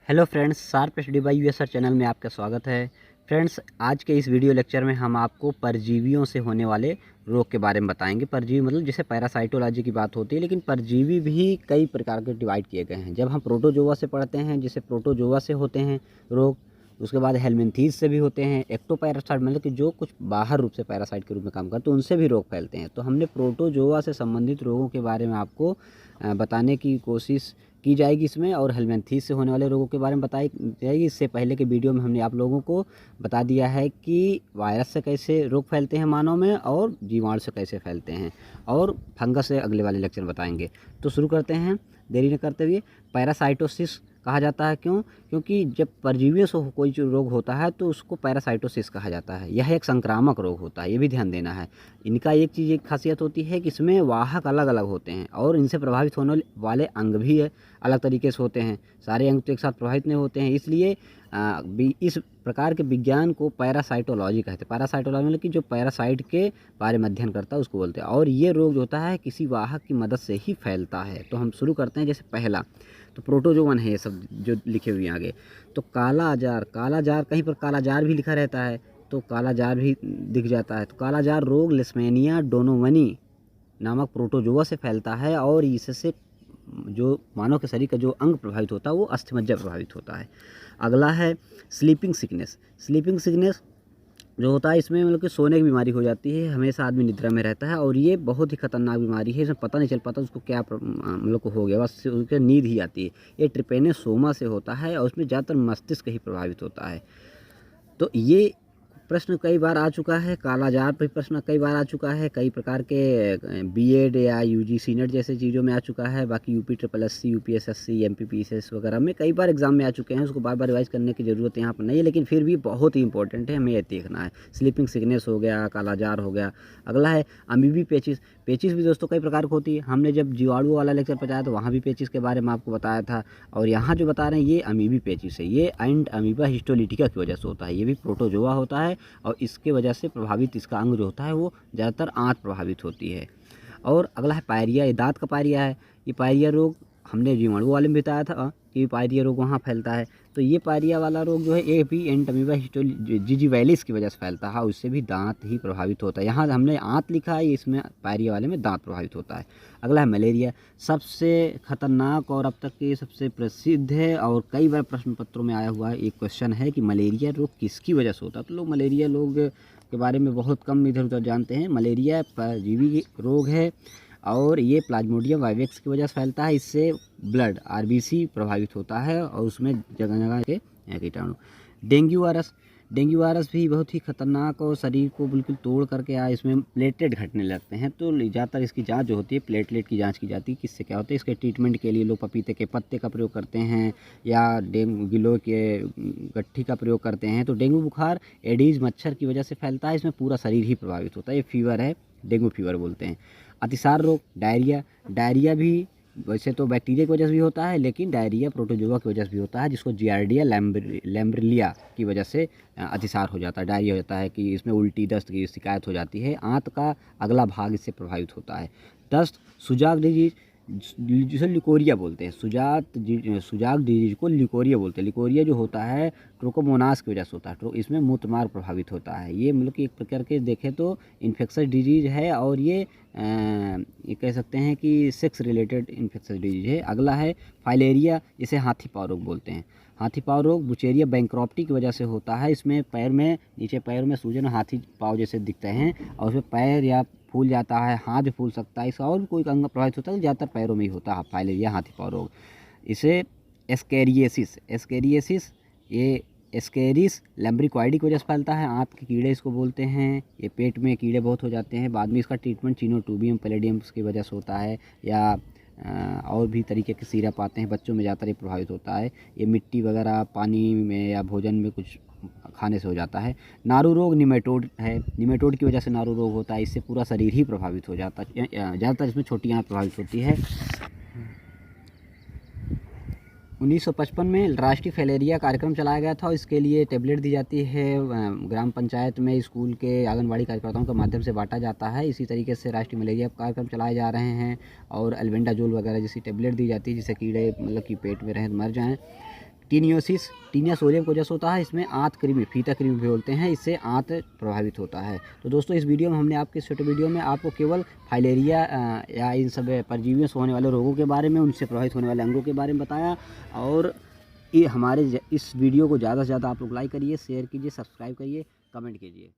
Hello friends, sharp study bye USR channel में आपका स्वागत है। फ्रेंड्स, आज के इस वीडियो लेक्चर में हम आपको परजीवियों से होने वाले रोग के बारे में बताएंगे। परजीवी मतलब जैसे पैरासाइटोलॉजी की बात होती है, लेकिन परजीवी भी कई प्रकार के डिवाइड किए गए हैं। जब हम प्रोटोजोआ से पढ़ते हैं, जैसे प्रोटोजोआ से होते हैं रोग, उसके बाद हेलमिंथीज से भी होते हैं। एक्टोपैरासाइट मतलब कि जो कुछ बाहर रूप से पैरासाइट के रूप में काम करते हैं, उनसे भी रोग फैलते हैं। तो हमने प्रोटोजोआ से संबंधित रोगों के बारे में आपको बताने की कोशिश की जाएगी इसमें, और हेलमिंथीज से होने वाले रोगों के बारे में बताई जाएगी। इससे पहले के वीडियो में हमने आप लोगों को बता दिया है कि वायरस से कैसे रोग फैलते हैं मानव में, और जीवाणु से कैसे फैलते हैं, और फंगस से अगले वाले लेक्चर में बताएंगे। तो शुरू करते हैं देरी न करते हुए। पैरासाइटोसिस कहा जाता है क्यों? क्योंकि जब परजीवियों से कोई जो रोग होता है तो उसको पैरासाइटोसिस कहा जाता है। यह एक संक्रामक रोग होता है, ये भी ध्यान देना है। इनका एक खासियत होती है कि इसमें वाहक अलग अलग होते हैं, और इनसे प्रभावित होने वाले अंग भी अलग तरीके से होते हैं। सारे अंग तो एक साथ प्रभावित नहीं होते हैं, इसलिए इस प्रकार के विज्ञान को पैरासाइटोलॉजी कहते हैं। पैरासाइटोलॉजी मतलब कि जो पैरासाइट के बारे में अध्ययन करता है उसको बोलते हैं। और ये रोग जो होता है किसी वाहक की मदद से ही फैलता है। तो हम शुरू करते हैं। जैसे पहला तो प्रोटोजोवन है, ये सब जो लिखे हुए हैं आगे। तो काला जार, काला जार, कहीं पर काला जार भी लिखा रहता है तो काला जार भी दिख जाता है। तो काला जार रोग लिस्मेनिया डोनोवनी नामक प्रोटोजोआ से फैलता है, और इससे जो मानव के शरीर का जो अंग प्रभावित होता है वो अस्थिमज्जा प्रभावित होता है। अगला है स्लीपिंग सिकनेस। स्लीपिंग सिकनेस जो होता है इसमें मतलब कि सोने की बीमारी हो जाती है, हमेशा आदमी निद्रा में रहता है, और ये बहुत ही खतरनाक बीमारी है। इसमें पता नहीं चल पाता उसको क्या मतलब को हो गया, बस उसके नींद ही आती है। ये ट्रिपेनोसोमा से होता है, और उसमें ज़्यादातर मस्तिष्क ही प्रभावित होता है। तो ये प्रश्न कई बार आ चुका है। काला जार पर प्रश्न कई बार आ चुका है, कई प्रकार के बीएड या यूजीसी नेट जैसे चीज़ों में आ चुका है। बाकी यूपी ट्रिपल एससी, यूपीएसएससी, एमपीपीएसएस वगैरह में कई बार एग्जाम में आ चुके हैं। उसको बार बार रिवाइज करने की ज़रूरत यहाँ पर नहीं है, लेकिन फिर भी बहुत ही इंपॉर्टेंट है, हमें ये देखना है। स्लीपिंग सिकनेस हो गया, काला जार हो गया। अगला है अमीबी पेचिस। पेचिस भी दोस्तों कई प्रकार की होती है। हमने जब जीवाणु वाला लेक्चर पढ़ाया तो वहाँ भी पेचिस के बारे में आपको बताया था, और यहाँ जो बता रहे हैं ये अमीबी पेचिस है। ये एंड अमीबा हिस्टोलिटिका की वजह से होता है। ये भी प्रोटोजोआ होता है, और इसके वजह से प्रभावित इसका अंग जो होता है वो ज़्यादातर आंत प्रभावित होती है। और अगला है पायरिया, ये दांत का पायरिया है। ये पायरिया रोग हमने जीवाणु वाले में बताया था कि पायरिया रोग वहाँ फैलता है। तो ये पायरिया वाला रोग जो है ये भी एंड अमीबा जिजीवैलिस की वजह से फैलता है, और उससे भी दांत ही प्रभावित होता है। यहाँ हमने आंत लिखा है, इसमें पायरिया वाले में दांत प्रभावित होता है। अगला है मलेरिया, सबसे खतरनाक और अब तक के सबसे प्रसिद्ध है, और कई बार प्रश्न पत्रों में आया हुआ है एक क्वेश्चन है कि मलेरिया रोग किसकी वजह से होता है। तो लोग मलेरिया रोग के बारे में बहुत कम इधर उधर जानते हैं। मलेरिया परजीवी रोग है, और ये प्लाज्मोडियम वाइवेक्स की वजह से फैलता है। इससे ब्लड आरबीसी प्रभावित होता है, और उसमें जगह जगह के कीटाणु। डेंगू वायरस, डेंगू वायरस भी बहुत ही खतरनाक और शरीर को बिल्कुल तोड़ करके इसमें प्लेटलेट घटने लगते हैं। तो ज़्यादातर इसकी जांच जो होती है प्लेटलेट की जांच की जाती है। किससे क्या होता है, इसके ट्रीटमेंट के लिए लोग पपीते के पत्ते का प्रयोग करते हैं, या डेंगू गिलोय के गट्ठी का प्रयोग करते हैं। तो डेंगू बुखार एडीज मच्छर की वजह से फैलता है, इसमें पूरा शरीर ही प्रभावित होता है। ये फीवर है, डेंगू फीवर बोलते हैं। अतिसार रोग, डायरिया, डायरिया भी वैसे तो बैक्टीरिया की वजह से भी होता है, लेकिन डायरिया प्रोटोजोआ की वजह से भी होता है, जिसको जियार्डिया लैम्ब्रिलिया की वजह से अतिसार हो जाता है, डायरिया हो जाता है, कि इसमें उल्टी दस्त की शिकायत हो जाती है। आंत का अगला भाग इससे प्रभावित होता है। दस्त, सुजाक डिजीज, जिसे लिकोरिया बोलते हैं, सुजाक डिजीज को लिकोरिया बोलते हैं। लिकोरिया जो होता है ट्रोकोमोनास की वजह से होता है। तो इसमें मूत्रमार्ग प्रभावित होता है। ये मतलब कि एक प्रकार के देखें तो इन्फेक्शस डिजीज है, और ये कह सकते हैं कि सेक्स रिलेटेड इन्फेक्शस डिजीज है। अगला है फाइलेरिया, जिसे हाथी पाँव रोग बोलते हैं। हाथी पाँव रोग बुचेरिया बैंक्रॉप्टी की वजह से होता है। इसमें पैर में, नीचे पैर में सूजन हाथी पाँव जैसे दिखते हैं, और उसमें पैर या फूल जाता है, हाथ भी फूल सकता है। इसका और भी कोई अंग प्रभावित होता है, ज़्यादातर पैरों में ही होता है फाइलेरिया हाथी पाँव रोग। इसे एस्केरिएसिस, एस्केरिएसिस ये एस्केरिस लैम्ब्रिक्वाइडी की वजह से फैलता है। आंत के कीड़े इसको बोलते हैं। ये पेट में कीड़े बहुत हो जाते हैं। बाद में इसका ट्रीटमेंट चिनोटोबियम पैलेडियम की वजह से होता है, या और भी तरीके के सिरप आते हैं। बच्चों में ज़्यादातर ये प्रभावित होता है। ये मिट्टी वगैरह पानी में या भोजन में कुछ खाने से हो जाता है। नारू रोग निमेटोड है, निमेटोड की वजह से नारू रोग होता है। इससे पूरा शरीर ही प्रभावित हो जाता है, ज़्यादातर इसमें छोटी आंत प्रभावित होती है। 1955 में राष्ट्रीय फैलेरिया कार्यक्रम चलाया गया था, और इसके लिए टेबलेट दी जाती है। ग्राम पंचायत में, स्कूल के आंगनबाड़ी कार्यकर्ताओं के माध्यम से बांटा जाता है। इसी तरीके से राष्ट्रीय मलेरिया कार्यक्रम चलाए जा रहे हैं, और एल्बेंडाजोल वगैरह जैसी टेबलेट दी जाती है, जिससे कीड़े मतलब कि पेट में रहें तो मर जाएँ। टीनियोसिस, टीनिया सोलियम को जैसे होता है, इसमें आंत कृमि, फीता कृमि भी बोलते हैं, इससे आंत प्रभावित होता है। तो दोस्तों इस वीडियो में हमने आपके छोटे वीडियो में आपको केवल फाइलेरिया या इन सब परजीवियों से होने वाले रोगों के बारे में, उनसे प्रभावित होने वाले अंगों के बारे में बताया। और ये हमारे इस वीडियो को ज़्यादा से ज़्यादा आप लोग लाइक करिए, शेयर कीजिए, सब्सक्राइब करिए, कमेंट कीजिए।